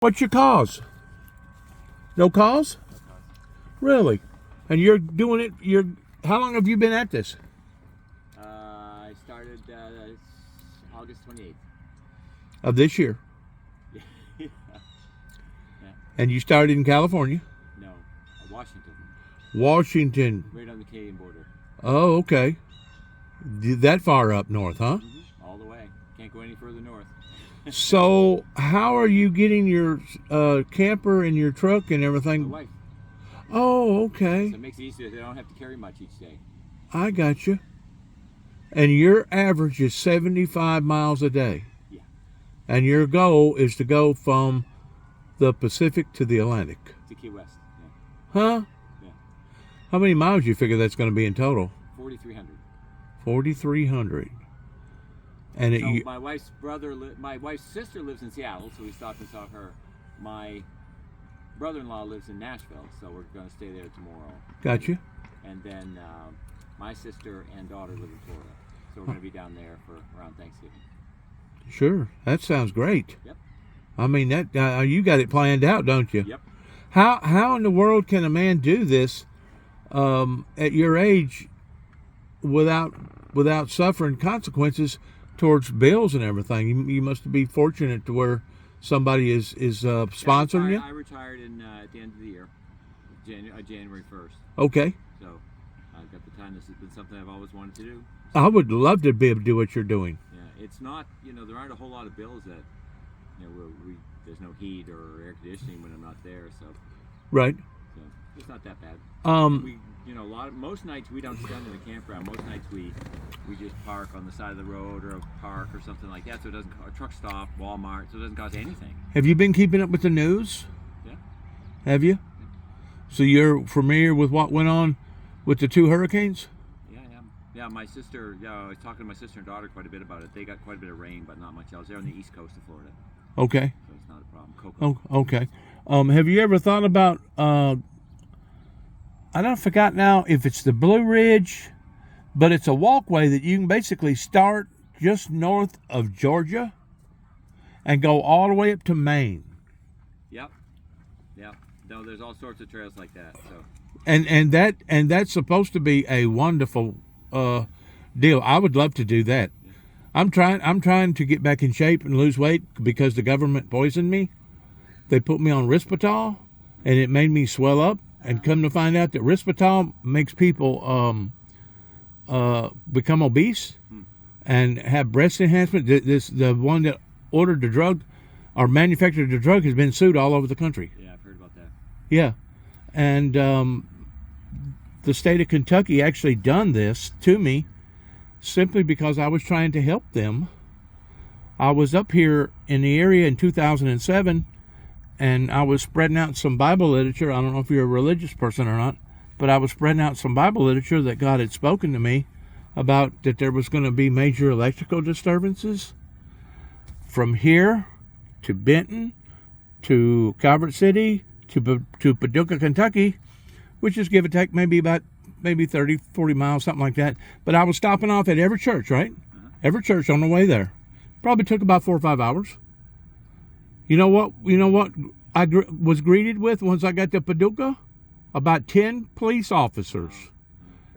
What's your cause? No cause? Really? And you're doing it, how long have you been at this? I started August 28th. Of this year? Yeah. And you started in California? No, Washington. Washington. Right on the Canadian border. Oh, okay. That far up north, huh? Mm-hmm. All the way. Can't go any further north. So, how are you getting your camper and your truck and everything? My wife. Oh, okay. So it makes it easier. They don't have to carry much each day. I got you. And your average is 75 miles a day. Yeah. And your goal is to go from the Pacific to the Atlantic. To Key West. Yeah. Huh? Yeah. How many miles do you figure that's going to be in total? 4,300. 4,300. And so my wife's sister lives in Seattle, so we stopped and saw her. My brother-in-law lives in Nashville, so we're going to stay there tomorrow. Gotcha. And then my sister and daughter live in Florida, so we're going to be down there for around Thanksgiving. Sure, that sounds great. Yep. I mean, that you got it planned out, don't you? Yep. How in the world can a man do this at your age without suffering consequences towards bills and everything? You must be fortunate to where somebody is sponsoring you. I retired at the end of the year, January 1st. Okay. So I've got the time. This has been something I've always wanted to do. I would love to be able to do what you're doing. Yeah, it's not, there aren't a whole lot of bills that, there's no heat or air conditioning when I'm not there, so. Right. So it's not that bad. Most nights we don't stand in the campground. Most nights we just park on the side of the road or a park or something like that, so it doesn't, a truck stop, Walmart, so it doesn't cost anything. Have you been keeping up with the news? Yeah. Have you? Yeah. So you're familiar with what went on with the two hurricanes? Yeah, my sister, I was talking to my sister and daughter quite a bit about it. They got quite a bit of rain, but not much else. They're on the east coast of Florida. Okay. So it's not a problem. Cocoa. Oh, okay. Have you ever thought about, I forgot now if it's the Blue Ridge, but it's a walkway that you can basically start just north of Georgia and go all the way up to Maine. Yep. No, there's all sorts of trails like that. So. And that's supposed to be a wonderful deal. I would love to do that. Yeah. I'm trying to get back in shape and lose weight because the government poisoned me. They put me on Risperdal, and it made me swell up. And come to find out that Risperdal makes people become obese and have breast enhancement. The one that ordered the drug or manufactured the drug has been sued all over the country. Yeah, I've heard about that. Yeah, and the state of Kentucky actually done this to me simply because I was trying to help them. I was up here in the area in 2007, and I was spreading out some Bible literature. I don't know if you're a religious person or not, but I was spreading out some Bible literature that God had spoken to me about that there was going to be major electrical disturbances from here to Benton to Calvert City to Paducah, Kentucky, which is give or take maybe 30, 40 miles, something like that. But I was stopping off at every church, right? Every church on the way there. Probably took about 4 or 5 hours. You know what I was greeted with once I got to Paducah? About 10 police officers.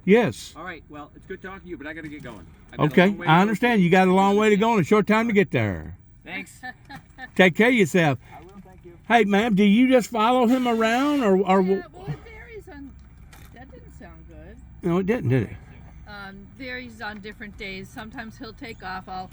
Yes. All right, well, it's good talking to you, but I got to get going. Okay, I understand. You got a long way to go and a short time to get there. Thanks. Take care of yourself. I will, thank you. Hey, ma'am, do you just follow him around or Yeah, well, it varies on. That didn't sound good. No, it didn't, did it? Varies on different days. Sometimes he'll take off. I'll,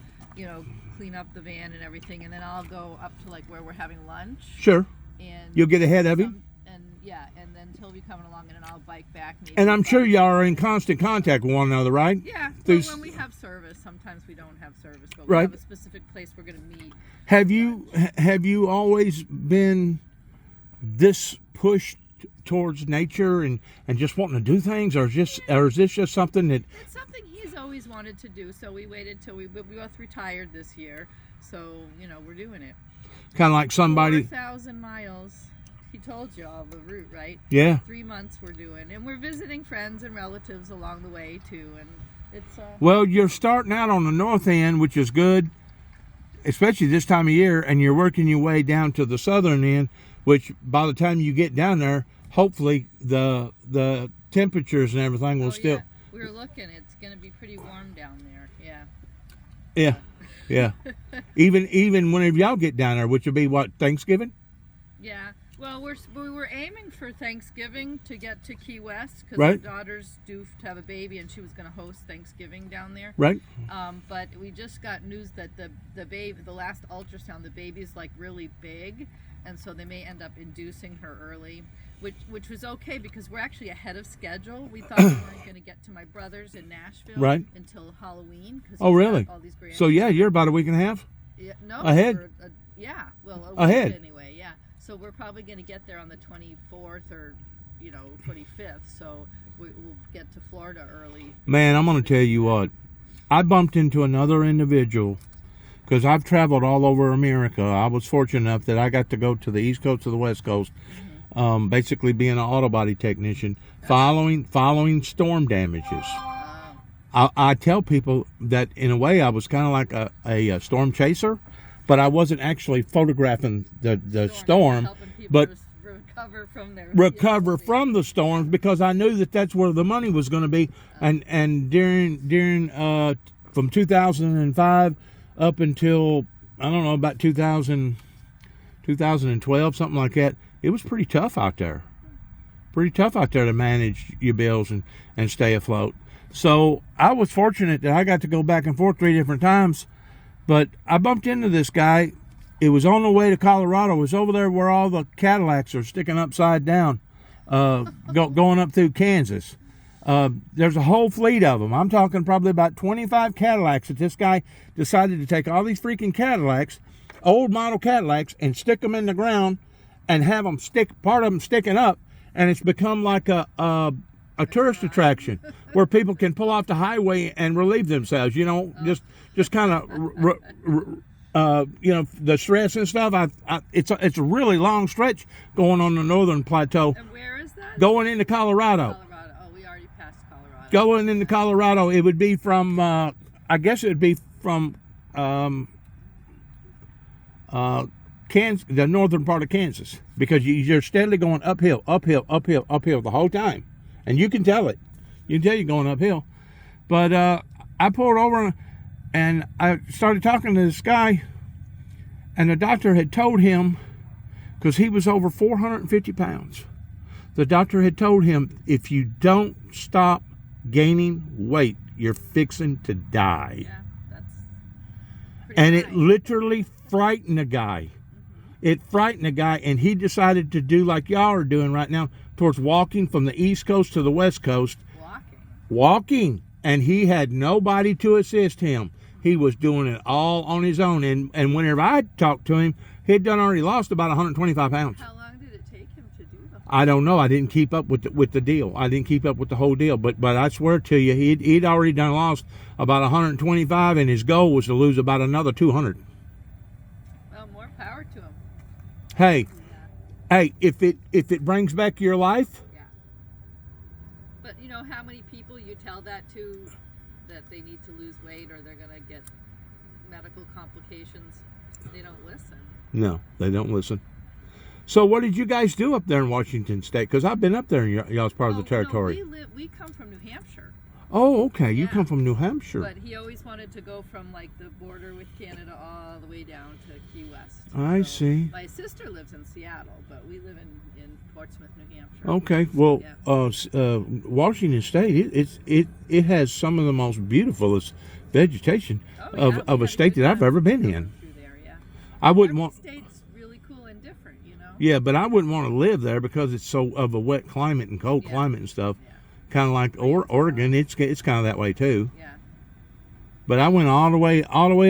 clean up the van and everything, and then I'll go up to like where we're having lunch. Sure. And you'll get ahead of him. And then he'll be coming along, and then I'll bike back. Maybe and I'm sure y'all are in constant contact with one another, right? Yeah. Well, when we have service, sometimes we don't have service, but we have a specific place we're going to meet. Have you always been this pushed towards nature and just wanting to do things, or is this just something that? It's something he's always wanted to do. So we waited till we both retired this year. So we're doing it. Kind of like somebody. 4,000 miles. He told you all the route, right? Yeah. 3 months we're doing, and we're visiting friends and relatives along the way too, and it's. Well, you're starting out on the north end, which is good. especially this time of year, and you're working your way down to the southern end, which by the time you get down there, hopefully the temperatures and everything will still. Yeah. We were looking. It's going to be pretty warm down there. Yeah. Yeah. even whenever y'all get down there, which will be what, Thanksgiving? Yeah. Well, we were aiming for Thanksgiving to get to Key West because Right. our daughter's due to have a baby, and she was going to host Thanksgiving down there. Right. But we just got news that the baby, the last ultrasound, the baby's like really big, and so they may end up inducing her early, which was okay because we're actually ahead of schedule. We thought we weren't going to get to my brother's in Nashville Right. until Halloween. Oh, really? All these So yeah, you're about a week and a half yeah, no, ahead. Yeah, well, a Ahead. week anyway. Yeah. So we're probably going to get there on the 24th or 25th. So we'll get to Florida early. Man, I'm going to tell you what. I bumped into another individual because I've traveled all over America. I was fortunate enough that I got to go to the East Coast to the West Coast, basically being an auto body technician, following storm damages. I tell people that in a way I was kind of like a storm chaser, but I wasn't actually photographing the storm, helping people but recover from the storms because I knew that that's where the money was going to be. And during from 2005 up until I don't know about 2012, something like that, it was pretty tough out there. Pretty tough out there to manage your bills and stay afloat. So I was fortunate that I got to go back and forth 3 different times. But I bumped into this guy. It was on the way to Colorado. It was over there where all the Cadillacs are sticking upside down, going up through Kansas. There's a whole fleet of them. I'm talking probably about 25 Cadillacs that this guy decided to take all these freaking Cadillacs, old model Cadillacs, and stick them in the ground and have them part of them sticking up. And it's become like a tourist attraction where people can pull off the highway and relieve themselves, just kind of, the stress and stuff. It's a really long stretch going on the northern plateau. And where is that? Going into Colorado. Colorado. Oh, we already passed Colorado. Going into Colorado, it would be from, I guess it would be from Kansas, the northern part of Kansas, because you're steadily going uphill the whole time. And you can tell it. You can tell you're going uphill. But I pulled over and I started talking to this guy, and the doctor had told him, because he was over 450 pounds, the doctor had told him, if you don't stop gaining weight, you're fixing to die. Yeah, that's and high. It literally frightened the guy. It frightened the guy, and he decided to do like y'all are doing right now, towards walking from the East Coast to the West Coast. Walking. And he had nobody to assist him. He was doing it all on his own. And whenever I talked to him, he'd already lost about 125 pounds. How long did it take him to do the whole I don't know. I didn't keep up with the deal. I didn't keep up with the whole deal. But I swear to you, he'd already lost about 125, and his goal was to lose about another 200. Well, more power to him. Hey, if it brings back your life. Yeah. But you know how many people you tell that to, that they need to lose weight or they're going to get medical complications? They don't listen. No, they don't listen. So what did you guys do up there in Washington State? Because I've been up there in y'all's part of the territory. No, we come from New Hampshire. Oh, okay. You Yeah. come from New Hampshire. But he always wanted to go from like the border with Canada all the way down to Key West. I see. My sister lives in Seattle, but we live in Portsmouth, New Hampshire. Okay. Well, Yeah. Washington State, it has some of the most beautifulest vegetation Oh, yeah, of we a had state good that I've time ever been through in. there, yeah. I wouldn't Every want. state's really cool and different, you know. Yeah, but I wouldn't want to live there because it's so of a wet climate and cold Yeah. climate and stuff. Yeah. Kind of like Oregon, it's kind of that way too. Yeah. But I went all the way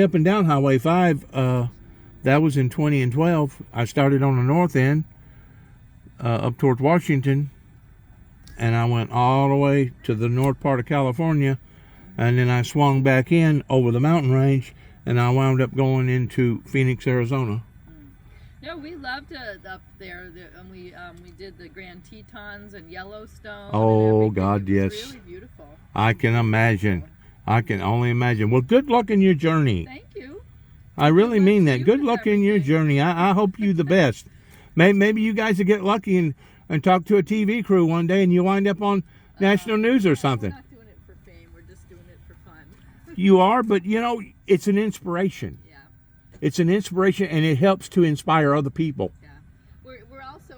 up and down Highway 5. That was in 2012. I started on the north end, up towards Washington, and I went all the way to the north part of California, and then I swung back in over the mountain range, and I wound up going into Phoenix, Arizona. No, we loved up there, and we did the Grand Tetons and Yellowstone. Oh, and God, it was yes. really beautiful. I can imagine. I can only imagine. Well, good luck in your journey. Thank you. I really luck mean to that. you Good with luck in your everything. journey. I hope you the best. Maybe you guys will get lucky and talk to a TV crew one day and you wind up on national news or something. We're not doing it for fame. We're just doing it for fun. You are, but you know, it's an inspiration. Yeah. It's an inspiration, and it helps to inspire other people. Yeah. We're also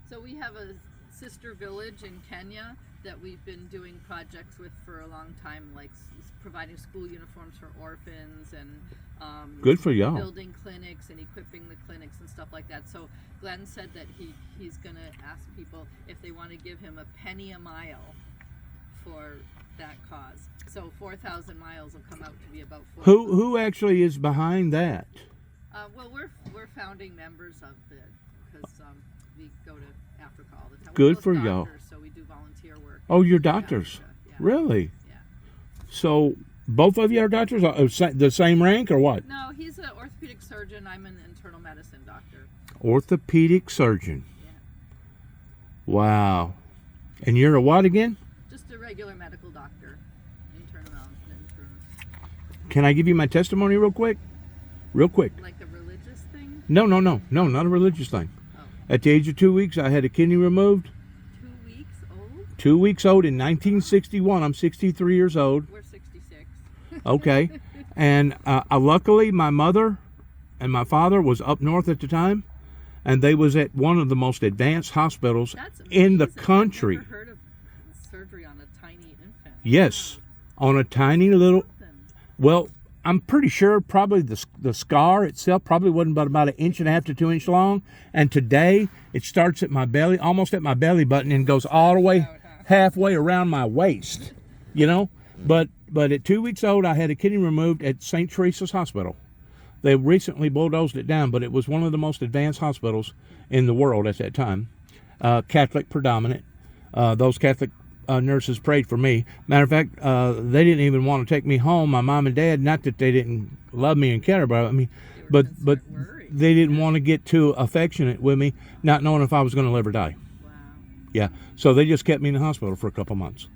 so we have a sister village in Kenya that we've been doing projects with for a long time, like providing school uniforms for orphans and Good for y'all. building clinics and equipping the clinics and stuff like that. So Glenn said that he's going to ask people if they want to give him a penny a mile for that cause. So 4,000 miles will come out to be about 4. Who actually is behind that? Well, we're founding members of it because we go to Africa all the time. Good We're both for y'all. doctors, so we do volunteer work. Oh, you're in doctors. Africa. Yeah. Really? Yeah. So both of you are doctors? The same rank or what? No, he's an orthopedic surgeon. I'm an internal medicine doctor. Orthopedic surgeon. Yeah. Wow. And you're a what again? Just a regular medical doctor. Internal. Can I give you my testimony real quick? Real quick. Like a religious thing? No, not a religious thing. Oh. At the age of 2 weeks, I had a kidney removed. 2 weeks old? 2 weeks old in 1961. I'm 63 years old. We're 66. Okay. And luckily, my mother and my father was up north at the time, and they was at one of the most advanced hospitals That's in the amazing. country. I've never heard of surgery on a tiny infant. Yes, on a tiny little. Something. Well, I'm pretty sure probably the scar itself probably wasn't but about 1.5 to 2 inches long, and today it starts at my belly, almost at my belly button, and goes all the way halfway around my waist. You know, but at 2 weeks old, I had a kidney removed at St. Teresa's Hospital. They recently bulldozed it down, but it was one of the most advanced hospitals in the world at that time. Catholic predominant. Those Catholic nurses prayed for me. Matter of fact, they didn't even want to take me home. My mom and dad, not that they didn't love me and care about me, but Worried. they didn't want to get too affectionate with me, not knowing if I was going to live or die. Wow. Yeah, so they just kept me in the hospital for a couple months,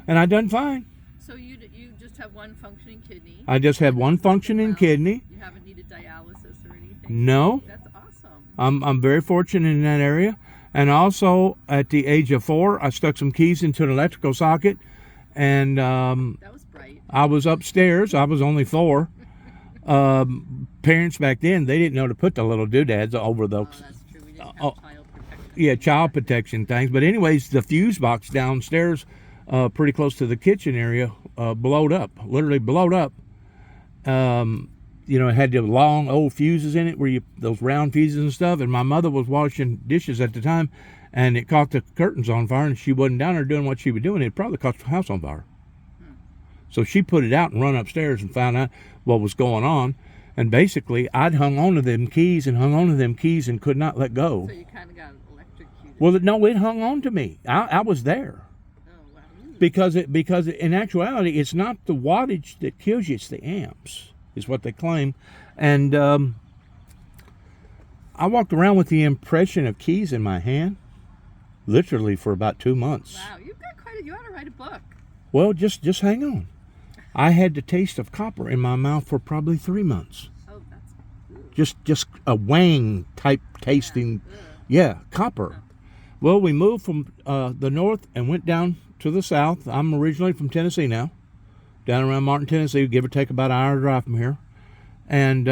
and I done fine. So you just have one functioning kidney. I just had one functioning Wow. kidney. You haven't needed dialysis or anything. No, That's awesome. I'm very fortunate in that area. And also, at the age of 4, I stuck some keys into an electrical socket, and That was bright. I was upstairs. I was only 4. Parents back then, they didn't know to put the little doodads over Oh, those. that's true. We didn't have oh, child protection. Yeah, child protection things. But anyways, the fuse box downstairs, pretty close to the kitchen area, blowed up. Literally blowed up. You know, it had the long old fuses in it, those round fuses and stuff. And my mother was washing dishes at the time, and it caught the curtains on fire. And she wasn't down there doing what she was doing. It probably caught the house on fire. So she put it out and run upstairs and found out what was going on. And basically, I'd hung on to them keys and could not let go. So you kind of got electrocuted. Well, no, it hung on to me. I was there. Oh, wow. Because in actuality, it's not the wattage that kills you, it's the amps, is what they claim. And I walked around with the impression of keys in my hand, literally for about 2 months. Wow, you've got you ought to write a book. Well, just hang on. I had the taste of copper in my mouth for probably 3 months. Oh, that's Just a wang type tasting. Yeah, copper. Well, we moved from the north and went down to the south. I'm originally from Tennessee now, down around Martin, Tennessee, give or take about an hour drive from here. And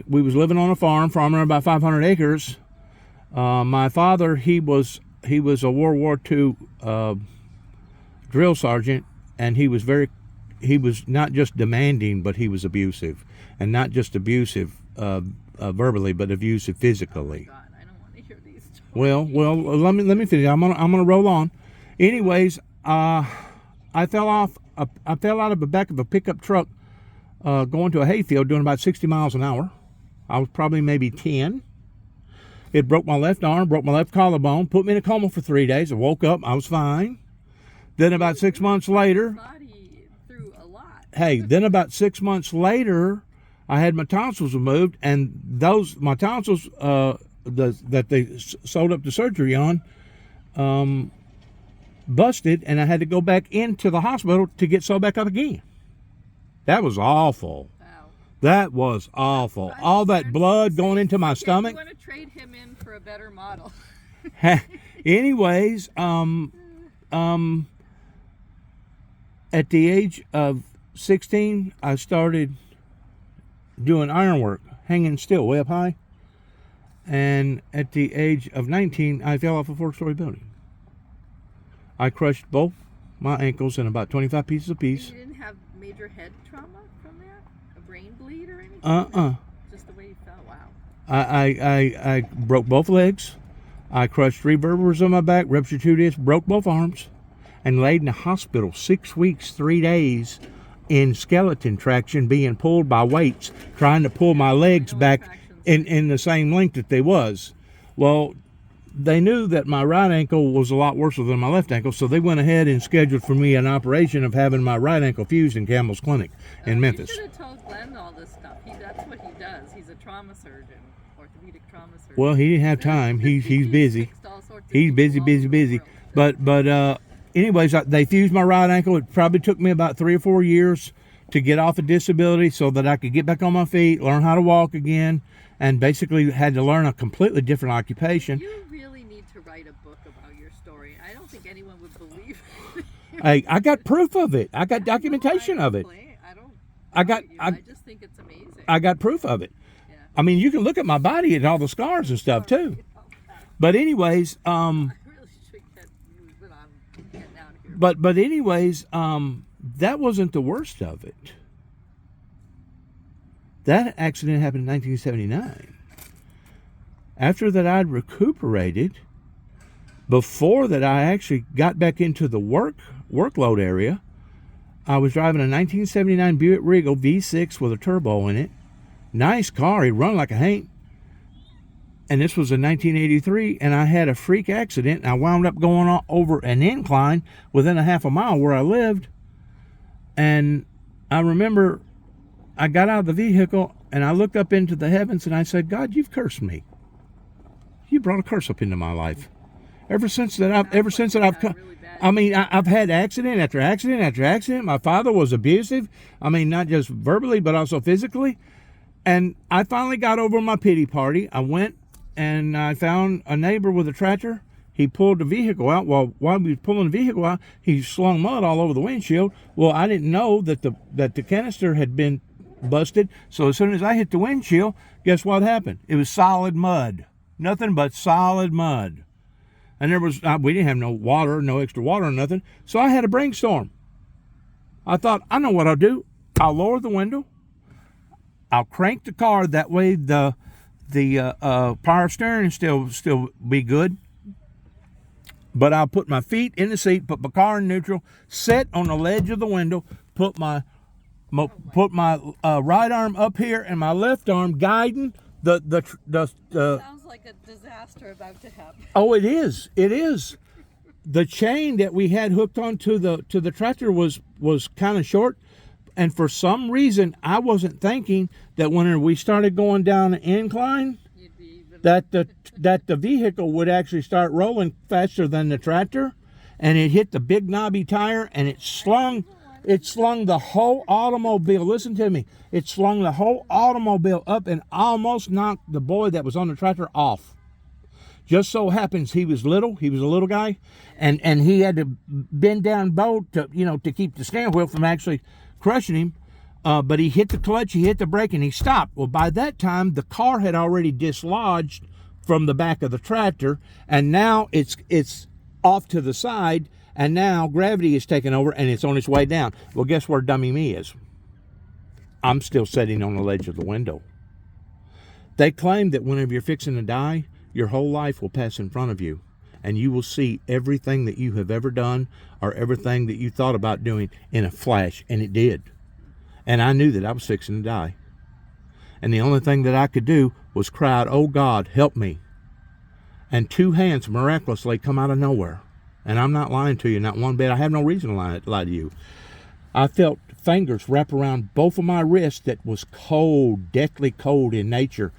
we was living on a farm about 500 acres. My father, he was a World War II drill sergeant, and he was not just demanding, but he was abusive, and not just abusive verbally, but abusive physically. God. I don't want to hear these stories. Well, let me finish. I'm gonna roll on. Anyways, I fell out of the back of a pickup truck going to a hayfield doing about 60 miles an hour. I was probably maybe 10. It broke my left arm, broke my left collarbone, put me in a coma for 3 days. I woke up, I was fine. Then about 6 months later, Body through a lot. then about 6 months later, I had my tonsils removed, and my tonsils that they sewed up the surgery on busted, and I had to go back into the hospital to get sewed back up again. That was awful. Wow. That was awful. All that blood going into my stomach. You want to trade him in for a better model. Anyways, at the age of 16, I started doing ironwork, hanging still way up high. And at the age of 19, I fell off a 4-story building. I crushed both my ankles in about 25 pieces apiece. You didn't have major head trauma from that? A brain bleed or anything? Just the way you fell? Wow. I broke both legs. I crushed 3 vertebrae on my back, ruptured 2 discs, broke both arms, and laid in the hospital 6 weeks, 3 days in skeleton traction, being pulled by weights, trying to pull my legs back in the same length that they was. Well, they knew that my right ankle was a lot worse than my left ankle, so they went ahead and scheduled for me an operation of having my right ankle fused in Campbell's Clinic in Memphis. You should have told Glenn all this stuff. That's what he does. He's a trauma surgeon, orthopedic trauma surgeon. Well, he didn't have time. He's busy. He's busy. But anyways, they fused my right ankle. It probably took me about 3 or 4 years to get off of disability so that I could get back on my feet, learn how to walk again, and basically had to learn a completely different occupation. You really need to write a book about your story. I don't think anyone would believe it. Hey, I got proof of it. I got documentation of it. I just think it's amazing. I got proof of it. Yeah. I mean, you can look at my body and all the scars and stuff too. But anyways, I really should get moving on getting out of here. But anyways, that wasn't the worst of it. That accident happened in 1979. After that, I'd recuperated. Before that, I actually got back into the workload area. I was driving a 1979 Buick Regal V6 with a turbo in it. Nice car. It run like a haint. And this was in 1983, and I had a freak accident, and I wound up going over an incline within a half a mile where I lived. And I remember I got out of the vehicle, and I looked up into the heavens, and I said, God, you've cursed me. You brought a curse up into my life. Ever since that I've come. I mean, I've had accident after accident after accident. My father was abusive. I mean, not just verbally, but also physically. And I finally got over my pity party. I went and I found a neighbor with a tractor. He pulled the vehicle out. While we was pulling the vehicle out, he slung mud all over the windshield. Well, I didn't know that the canister had been busted. So as soon as I hit the windshield, guess what happened? It was solid mud. Nothing but solid mud. And we didn't have no water, no extra water or nothing. So I had a brainstorm. I thought, I know what I'll do. I'll lower the window. I'll crank the car. That way the power steering still be good. But I'll put my feet in the seat, put my car in neutral, sit on the ledge of the window, put my right arm up here and my left arm guiding the Sounds like a disaster about to happen. Oh, it is. It is. The chain that we had hooked onto the tractor was kind of short, and for some reason I wasn't thinking that when we started going down an incline, that the vehicle would actually start rolling faster than the tractor, and it hit the big knobby tire, and it slung the whole automobile. Listen to me. It slung the whole automobile up and almost knocked the boy that was on the tractor off. Just so happens he was little. He was a little guy, and he had to bend down bow to keep the steering wheel from actually crushing him. But he hit the clutch, he hit the brake, and he stopped. Well, by that time, the car had already dislodged from the back of the tractor, and now it's off to the side, and now gravity is taking over, and it's on its way down. Well, guess where dummy me is? I'm still sitting on the ledge of the window. They claim that whenever you're fixing to die, your whole life will pass in front of you, and you will see everything that you have ever done or everything that you thought about doing in a flash, and it did. And I knew that I was fixing to die. And the only thing that I could do was cry out, "Oh God, help me." And 2 hands miraculously come out of nowhere. And I'm not lying to you, not one bit. I have no reason to lie to you. I felt fingers wrap around both of my wrists that was cold, deathly cold in nature.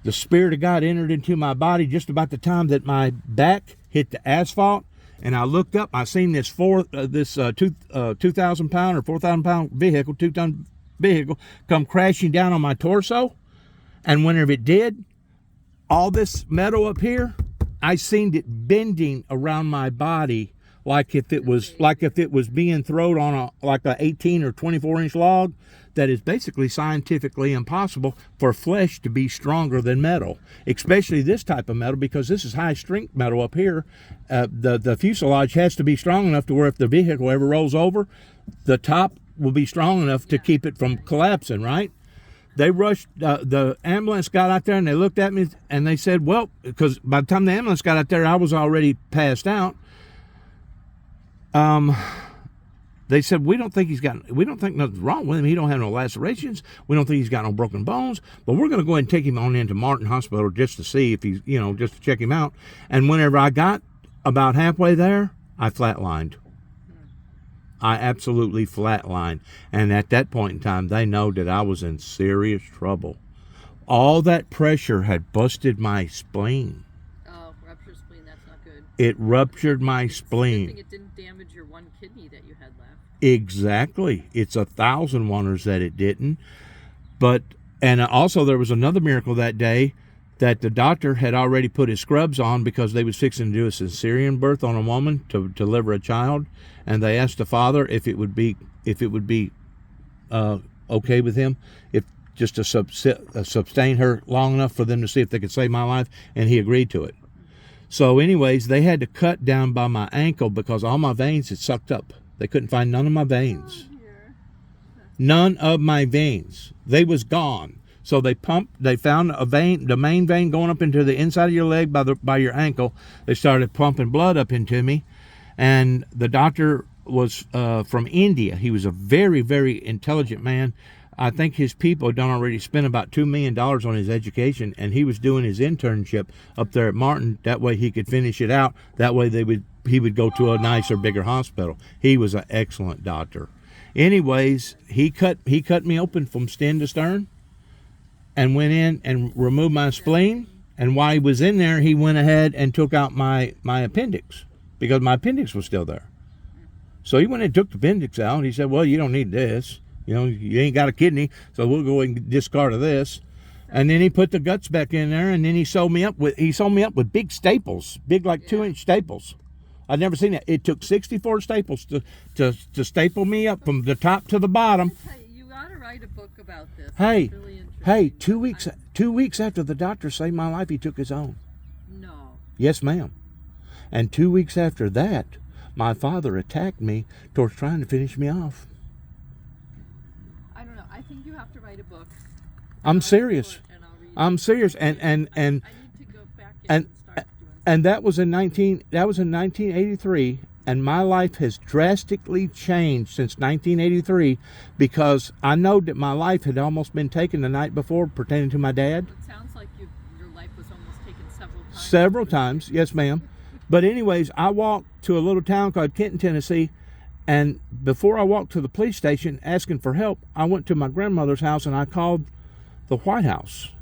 The Spirit of God entered into my body just about the time that my back hit the asphalt. And I looked up, I seen this 2,000 pound or 4,000 pound vehicle, 2-ton vehicle come crashing down on my torso. And whenever it did, all this metal up here, I seen it bending around my body like if it was being thrown on a 18 or 24-inch log. That is basically scientifically impossible for flesh to be stronger than metal, especially this type of metal, because this is high strength metal up here. The fuselage has to be strong enough to where if the vehicle ever rolls over, the top will be strong enough to keep it from collapsing, right? They rushed, the ambulance got out there and they looked at me and they said, well, because by the time the ambulance got out there, I was already passed out. They said, we don't think nothing's wrong with him. He don't have no lacerations. We don't think he's got no broken bones, but we're going to go ahead and take him on into Martin Hospital just to see if he's, just to check him out. And whenever I got about halfway there, I flatlined. I absolutely flatlined. And at that point in time, they know that I was in serious trouble. All that pressure had busted my spleen. Oh, ruptured spleen, that's not good. It ruptured my spleen. Good thing it didn't damage your one kidney that you had left. Exactly. It's 1,000 wonders that it didn't. But, and also there was another miracle that day, that the doctor had already put his scrubs on because they was fixing to do a cesarean birth on a woman to deliver a child, and they asked the father if it would be okay with him, if just to sustain her long enough for them to see if they could save my life, and he agreed to it. So anyways, they had to cut down by my ankle because all my veins had sucked up. They couldn't find none of my veins. None of my veins. They was gone. So they found a vein, the main vein going up into the inside of your leg by your ankle. They started pumping blood up into me. And the doctor was from India. He was a very, very intelligent man. I think his people had done already spent about $2 million on his education, and he was doing his internship up there at Martin. That way he could finish it out. That way he would go to a nicer, bigger hospital. He was an excellent doctor. Anyways, he cut me open from stem to stern and went in and removed my spleen. And while he was in there, he went ahead and took out my appendix because my appendix was still there. So he went and took the appendix out. He said, well, you don't need this. You ain't got a kidney, so we'll go and discard of this. And then he put the guts back in there, and then he sewed me up with big staples, big like 2-inch staples. I'd never seen that. It took 64 staples to staple me up from the top to the bottom. You ought to write a book about this. Hey, really 2 weeks after the doctor saved my life, he took his own. No. Yes, ma'am. And 2 weeks after that, my father attacked me towards trying to finish me off. I don't know. I think you have to write a book. I'm serious. I'm serious. And I need to go back and start doing and that was in 1983, and my life has drastically changed since 1983 because I know that my life had almost been taken the night before pertaining to my dad. It sounds like your life was almost taken several times. Several times, yes, ma'am. But anyways, I walked to a little town called Kenton, Tennessee, and before I walked to the police station asking for help, I went to my grandmother's house and I called the White House.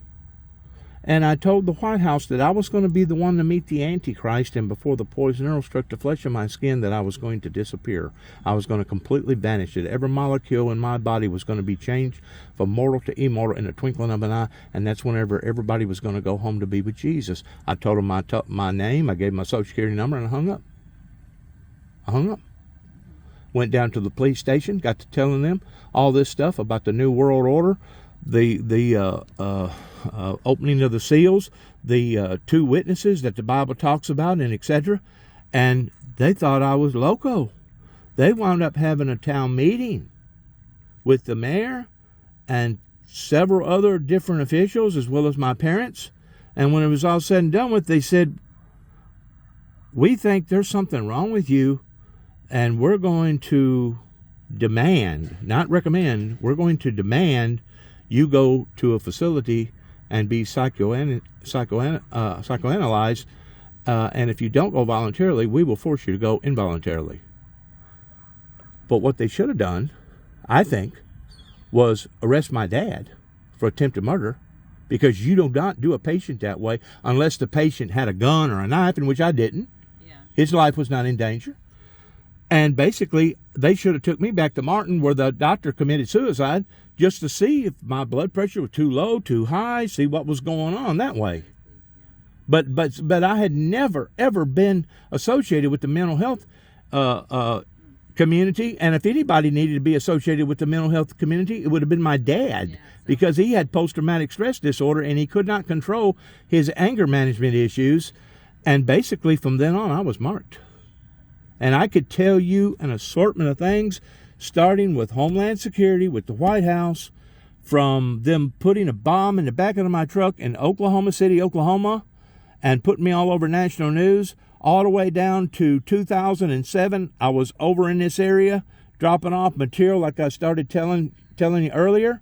And I told the White House that I was going to be the one to meet the Antichrist, and before the poison arrow struck the flesh of my skin, that I was going to disappear. I was going to completely vanish, that every molecule in my body was going to be changed from mortal to immortal in the twinkling of an eye, and that's whenever everybody was going to go home to be with Jesus. I told them my name, I gave my social security number, and I hung up. Went down to the police station, got to telling them all this stuff about the New World Order, the opening of the seals, the 2 witnesses that the Bible talks about, and etc. And they thought I was loco. They wound up having a town meeting with the mayor and several other different officials, as well as my parents. And when it was all said and done with, they said, we think there's something wrong with you, and we're going to demand, not recommend, we're going to demand you go to a facility and be psychoanalyzed, and if you don't go voluntarily, we will force you to go involuntarily. But what they should have done, I think, was arrest my dad for attempted murder, because you do not do a patient that way unless the patient had a gun or a knife, in which I didn't. Yeah. His life was not in danger. And basically, they should have took me back to Martin, where the doctor committed suicide, just to see if my blood pressure was too low, too high, see what was going on that way. But I had never ever been associated with the mental health community, and if anybody needed to be associated with the mental health community, it would have been my dad, because he had post-traumatic stress disorder and he could not control his anger management issues, and basically from then on I was marked. And I could tell you an assortment of things, starting with Homeland Security, with the White House, from them putting a bomb in the back of my truck in Oklahoma City, Oklahoma, and putting me all over national news, all the way down to 2007. I was over in this area dropping off material like I started telling you earlier,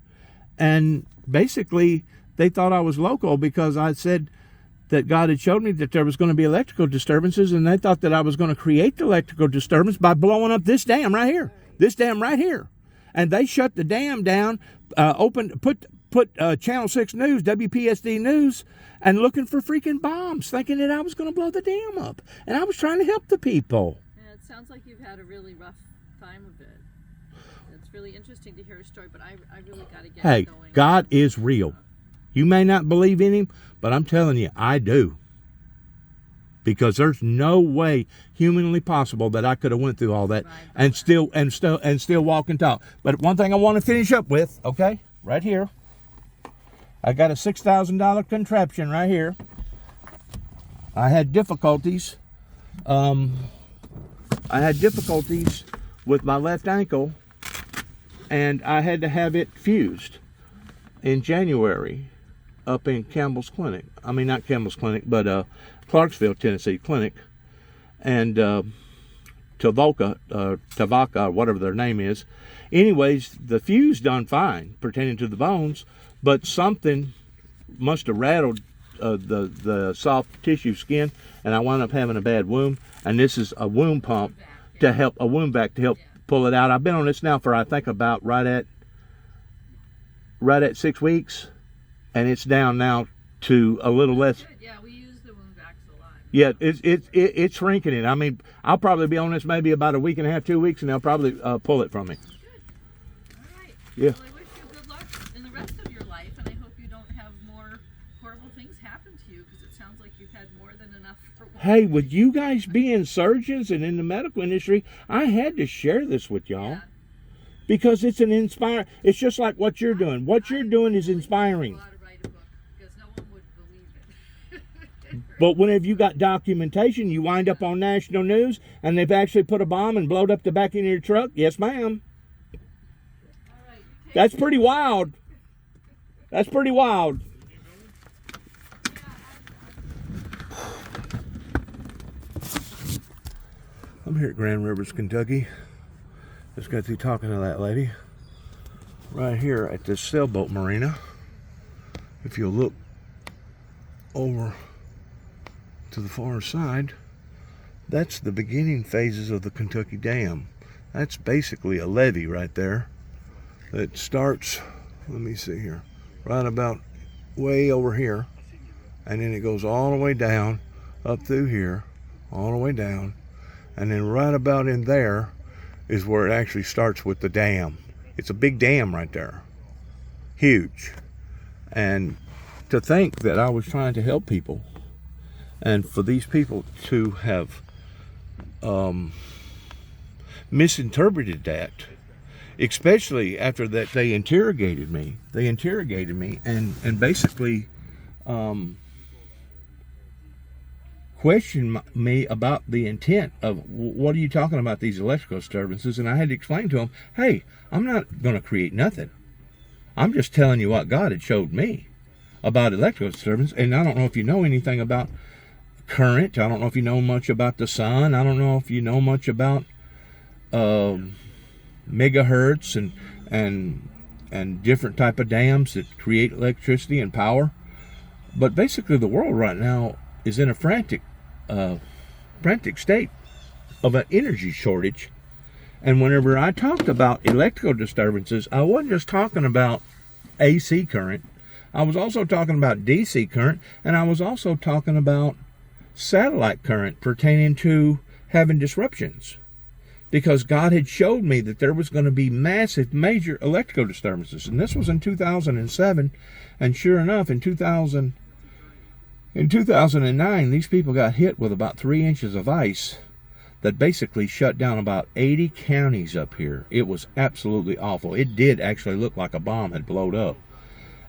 and basically they thought I was local because I said that God had showed me that there was going to be electrical disturbances, and they thought that I was going to create the electrical disturbance by blowing up this dam right here, and they shut the dam down, put Channel 6 News, WPSD News, and looking for freaking bombs, thinking that I was going to blow the dam up. And I was trying to help the people. Yeah, it sounds like you've had a really rough time of it. It's really interesting to hear a story, but I really got to get Hey, going. God is real. You may not believe in him, but I'm telling you, I do. Because there's no way humanly possible that I could have went through all that and still walk and talk. But one thing I want to finish up with, okay, right here. I got a $6,000 contraption right here. I had difficulties. I had difficulties with my left ankle, and I had to have it fused in January up in Campbell's Clinic. I mean, not Campbell's Clinic, but Clarksville, Tennessee Clinic, and Tavaka, whatever their name is. Anyways, the fuse done fine pertaining to the bones, but something must have rattled the soft tissue skin, and I wound up having a bad wound. And this is a wound pump to help, a wound vac to help pull it out. I've been on this now for I think about right at 6 weeks, and it's down now to a little less. Yeah, we use the wound vacs a lot. Yeah, it's shrinking it. I mean, I'll probably be on this maybe about a week and a half, 2 weeks, and they'll probably pull it from me. Good. All right. Yeah. Well, I wish you good luck in the rest of your life, and I hope you don't have more horrible things happen to you, because it sounds like you've had more than enough for one. Hey, with you guys being surgeons and in the medical industry, I had to share this with y'all. Yeah. Because it's it's just like what you're doing. What you're doing is inspiring. I ought to write a book, because no one would believe it. But whenever you got documentation, you wind up on national news, and they've actually put a bomb and blowed up the back end of your truck. Yes, ma'am. All right, That's pretty wild. That's pretty wild. I'm here at Grand Rivers, Kentucky. Just got through talking to that lady right here at this sailboat marina. If you look over to the far side, that's the beginning phases of the Kentucky Dam. That's basically a levee right there that starts, let me see here, right about way over here, and then it goes all the way down up through here, all the way down, and then right about in there is where it actually starts with the dam. It's a big dam right there, huge. And to think that I was trying to help people, and for these people to have misinterpreted that, especially after that they interrogated me. They interrogated me and basically questioned me about the intent of what are you talking about, these electrical disturbances. And I had to explain to them, hey, I'm not going to create nothing. I'm just telling you what God had showed me about electrical disturbance. And I don't know if you know anything about current. I don't know if you know much about the sun. I don't know if you know much about megahertz and different type of dams that create electricity and power. But basically the world right now is in a frantic state of an energy shortage. And whenever I talked about electrical disturbances, I wasn't just talking about AC current. I was also talking about DC current, and I was also talking about satellite current pertaining to having disruptions. because God had showed me that there was going to be massive, major electrical disturbances. And this was in 2007. And sure enough, in 2009, these people got hit with about 3 inches of ice that basically shut down about 80 counties up here. It was absolutely awful. It did actually look like a bomb had blown up.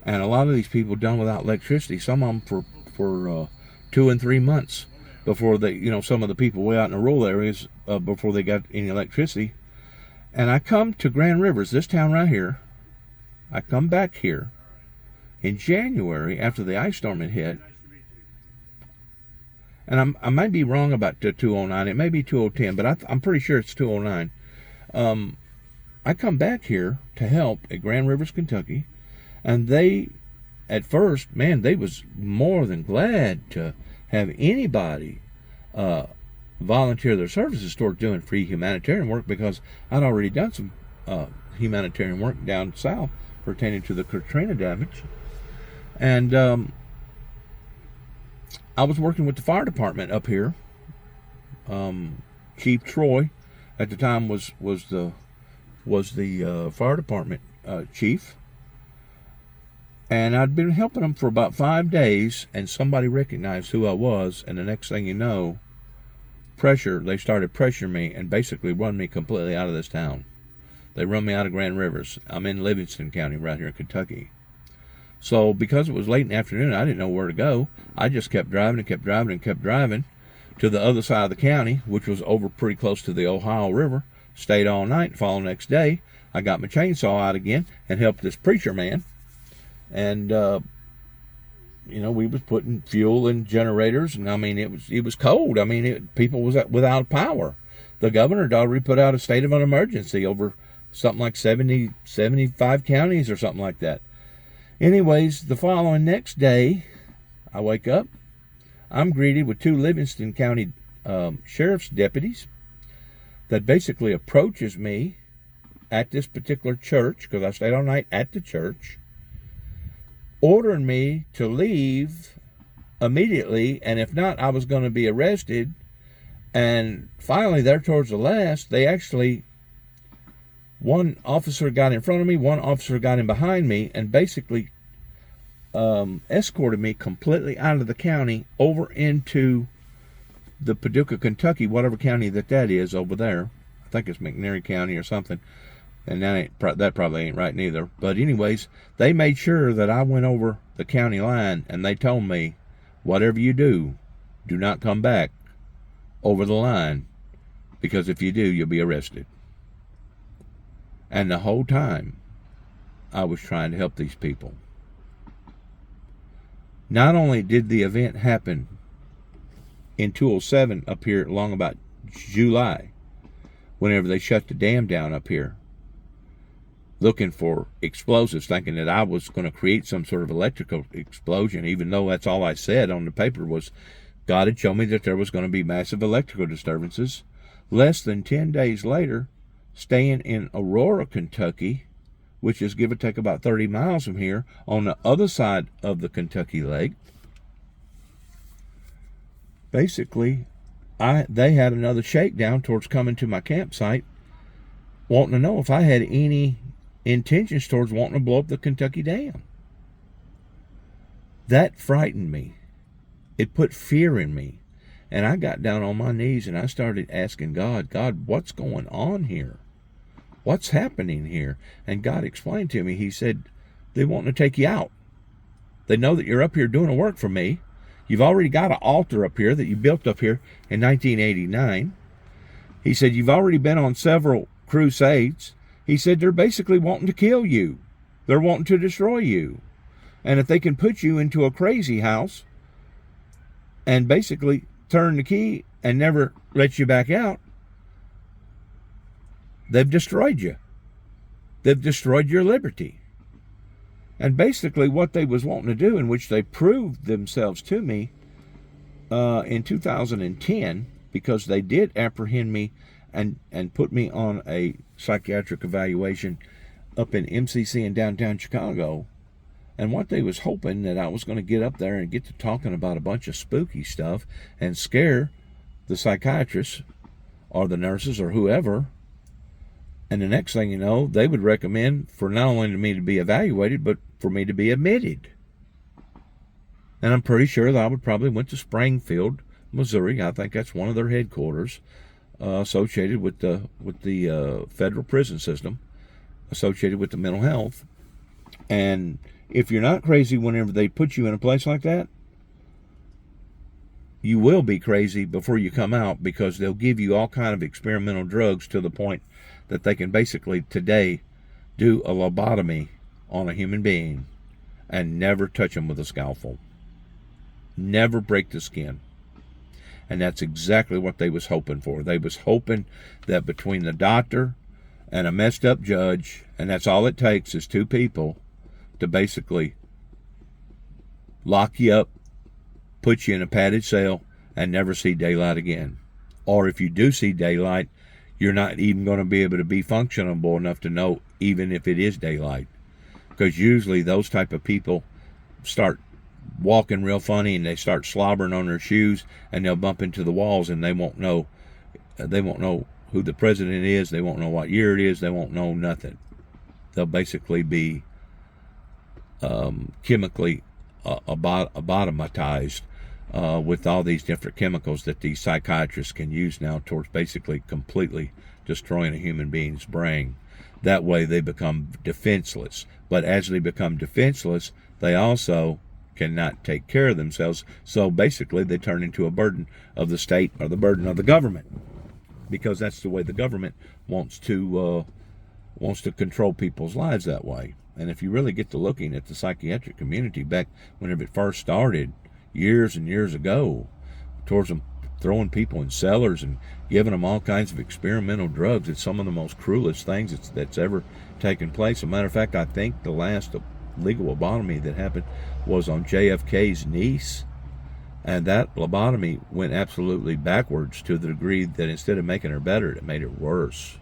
And a lot of these people done without electricity, some of them for 2 and 3 months before they, some of the people way out in the rural areas, before they got any electricity. And I come to Grand Rivers, this town right here. I come back here in January after the ice storm had hit. And I might be wrong about the 209. It may be 2010, but I'm pretty sure it's 209. I come back here to help at Grand Rivers, Kentucky, and they, at first, man, they was more than glad to have anybody volunteer their services toward doing free humanitarian work, because I'd already done some humanitarian work down south pertaining to the Katrina damage. And I was working with the fire department up here. Chief Troy, at the time, was the fire department chief, and I'd been helping them for about 5 days. And somebody recognized who I was, and the next thing you know, they started pressuring me and basically run me completely out of this town. They run me out of Grand Rivers. I'm in Livingston County, right here in Kentucky. So because it was late in the afternoon, I didn't know where to go. I just kept driving and kept driving and kept driving to the other side of the county, which was over pretty close to the Ohio River. Stayed all night. Following next day, I got my chainsaw out again and helped this preacher man. And we was putting fuel in generators, and I mean it was cold. I mean people was without power. The governor had already put out a state of an emergency over something like 75 counties or something like that. Anyways, the following next day, I wake up. I'm greeted with 2 Livingston County sheriff's deputies that basically approaches me at this particular church, because I stayed all night at the church, ordering me to leave immediately, and if not, I was going to be arrested. And finally, there towards the last, they actually, one officer got in front of me, one officer got in behind me, and basically escorted me completely out of the county over into the Paducah, Kentucky, whatever county that is over there. I think it's McNairy County or something. And that probably ain't right neither. But anyways, they made sure that I went over the county line, and they told me, whatever you do, do not come back over the line, because if you do, you'll be arrested. And the whole time, I was trying to help these people. Not only did the event happen in 207 up here along about July, whenever they shut the dam down up here, looking for explosives, thinking that I was going to create some sort of electrical explosion, even though that's all I said on the paper was God had shown me that there was going to be massive electrical disturbances. Less than 10 days later, staying in Aurora, Kentucky, which is give or take about 30 miles from here, on the other side of the Kentucky Lake, basically, they had another shakedown towards coming to my campsite, wanting to know if I had any intentions towards wanting to blow up the Kentucky Dam. That frightened me. It put fear in me. And I got down on my knees and I started asking God, what's going on here? What's happening here? And God explained to me, he said, they want to take you out. They know that you're up here doing a work for me. You've already got an altar up here that you built up here in 1989. He said, you've already been on several crusades. He said, they're basically wanting to kill you. They're wanting to destroy you. And if they can put you into a crazy house and basically turn the key and never let you back out, they've destroyed you. They've destroyed your liberty. And basically what they was wanting to do, in which they proved themselves to me in 2010, because they did apprehend me and put me on a psychiatric evaluation up in MCC in downtown Chicago. And what they was hoping that I was going to get up there and get to talking about a bunch of spooky stuff and scare the psychiatrists or the nurses or whoever And the next thing you know, they would recommend for not only me to be evaluated, but for me to be admitted. And I'm pretty sure that I would probably went to Springfield, Missouri. I think that's one of their headquarters, associated with the federal prison system, associated with the mental health. And if you're not crazy whenever they put you in a place like that, you will be crazy before you come out, because they'll give you all kind of experimental drugs to the point that they can basically today do a lobotomy on a human being and never touch them with a scalpel. Never break the skin. And that's exactly what they was hoping for. They was hoping that between the doctor and a messed up judge, and that's all it takes is two people to basically lock you up, put you in a padded cell, and never see daylight again. Or if you do see daylight, you're not even going to be able to be functionable enough to know even if it is daylight. Because usually those type of people start walking real funny and they start slobbering on their shoes, and they'll bump into the walls, and they won't know who the president is, they won't know what year it is, they won't know nothing. They'll basically be chemically lobotomized with all these different chemicals that these psychiatrists can use now towards basically completely destroying a human being's brain. That way they become defenseless. But as they become defenseless, they also cannot take care of themselves. So basically they turn into a burden of the state or the burden of the government, because that's the way the government wants to control people's lives that way. And if you really get to looking at the psychiatric community back whenever it first started, years and years ago, towards them throwing people in cellars and giving them all kinds of experimental drugs, it's some of the most cruelest things that's ever taken place. As a matter of fact, I think the last legal lobotomy that happened was on JFK's niece, and that lobotomy went absolutely backwards to the degree that instead of making her better, it made her worse.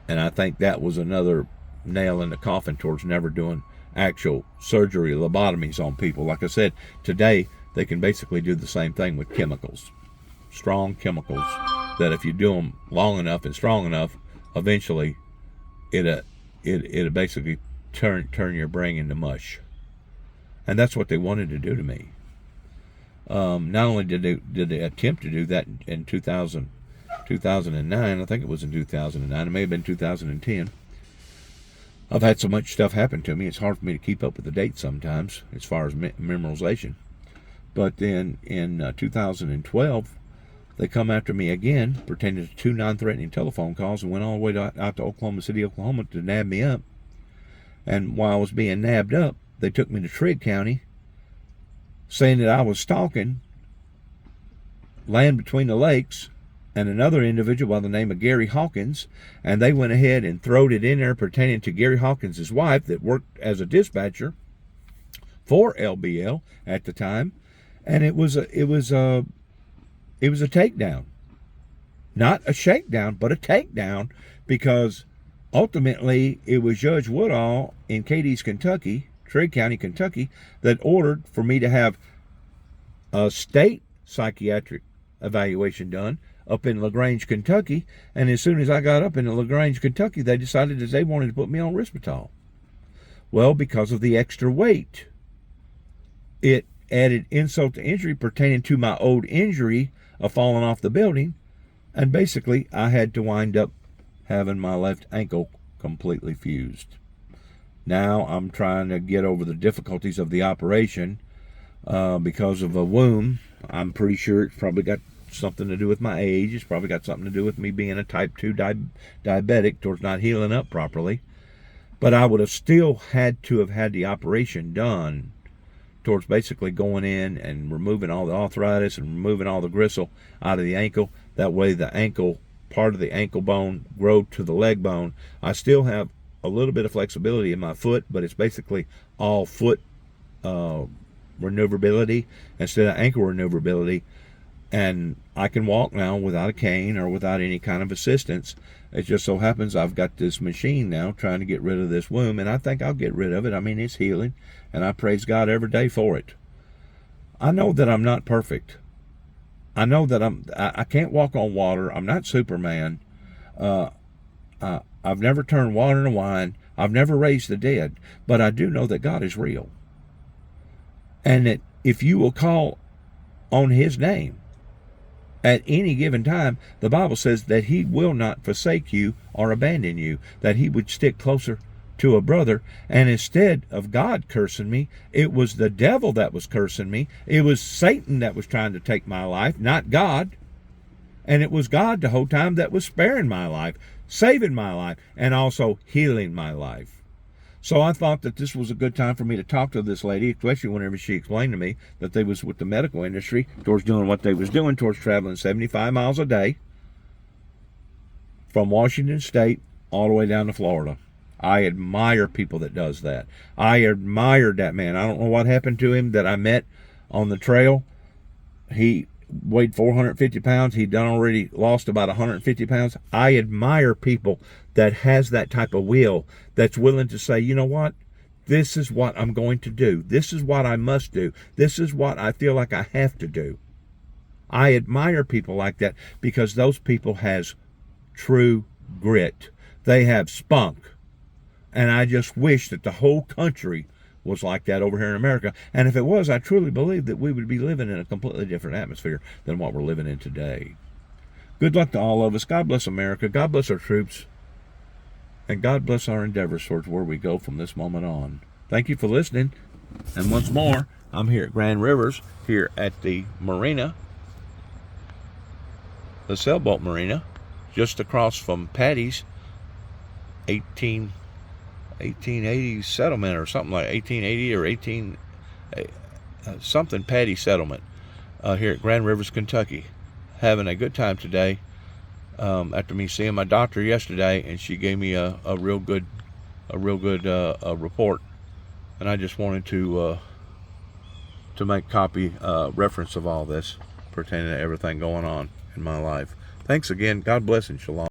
And I think that was another nail in the coffin towards never doing actual surgery, lobotomies on people. Like I said, today they can basically do the same thing with chemicals, strong chemicals, that if you do them long enough and strong enough, eventually it'll basically turn your brain into mush. And that's what they wanted to do to me. Not only did they attempt to do that in 2009, I think it was in 2009, it may have been 2010. I've had so much stuff happen to me, it's hard for me to keep up with the dates sometimes as far as memorization. But then in 2012, they come after me again, pretending to 2 non-threatening telephone calls, and went all the way out to Oklahoma City, Oklahoma to nab me up. And while I was being nabbed up, they took me to Trigg County, saying that I was stalking Land Between the Lakes and another individual by the name of Gary Hawkins, and they went ahead and throwed it in there pertaining to Gary Hawkins' wife that worked as a dispatcher for LBL at the time, and it was a takedown, not a shakedown, but a takedown, because ultimately it was Judge Woodall in Cadiz, Kentucky, Trigg County, Kentucky, that ordered for me to have a state psychiatric evaluation done up in LaGrange, Kentucky. And as soon as I got up in LaGrange, Kentucky, they decided that they wanted to put me on Risperdal. Well, because of the extra weight, it added insult to injury pertaining to my old injury of falling off the building. And basically, I had to wind up having my left ankle completely fused. Now I'm trying to get over the difficulties of the operation because of a wound. I'm pretty sure it's probably got something to do with my age. It's probably got something to do with me being a type 2 diabetic towards not healing up properly. But I would have still had to have had the operation done towards basically going in and removing all the arthritis and removing all the gristle out of the ankle. That way the ankle, part of the ankle bone, grow to the leg bone. I still have a little bit of flexibility in my foot, but it's basically all foot maneuverability instead of ankle maneuverability. And I can walk now without a cane or without any kind of assistance. It just so happens I've got this machine now trying to get rid of this wound, and I think I'll get rid of it. I mean, it's healing, and I praise God every day for it. I know that I'm not perfect. I know that I can't walk on water. I'm not Superman. I've never turned water into wine. I've never raised the dead. But I do know that God is real. And that if you will call on his name at any given time, the Bible says that he will not forsake you or abandon you, that he would stick closer to a brother. And instead of God cursing me, it was the devil that was cursing me. It was Satan that was trying to take my life, not God. And it was God the whole time that was sparing my life, saving my life, and also healing my life. So I thought that this was a good time for me to talk to this lady, especially whenever she explained to me that they was with the medical industry, towards doing what they was doing, towards traveling 75 miles a day from Washington State all the way down to Florida. I admire people that does that. I admired that man. I don't know what happened to him that I met on the trail. He weighed 450 pounds. He'd done already lost about 150 pounds. I admire people that has that type of will, that's willing to say, you know what? This is what I'm going to do. This is what I must do. This is what I feel like I have to do. I admire people like that because those people has true grit. They have spunk. And I just wish that the whole country was like that over here in America. And if it was, I truly believe that we would be living in a completely different atmosphere than what we're living in today. Good luck to all of us. God bless America. God bless our troops. And God bless our endeavors towards where we go from this moment on. Thank you for listening. And once more, I'm here at Grand Rivers, here at the marina, the sailboat marina, just across from Patty's 1880 settlement, or something like 1880 or 18 something Patty settlement, here at Grand Rivers, Kentucky. Having a good time today. After me seeing my doctor yesterday, and she gave me a real good report, and I just wanted to make copy reference of all this pertaining to everything going on in my life. Thanks again. God bless and shalom.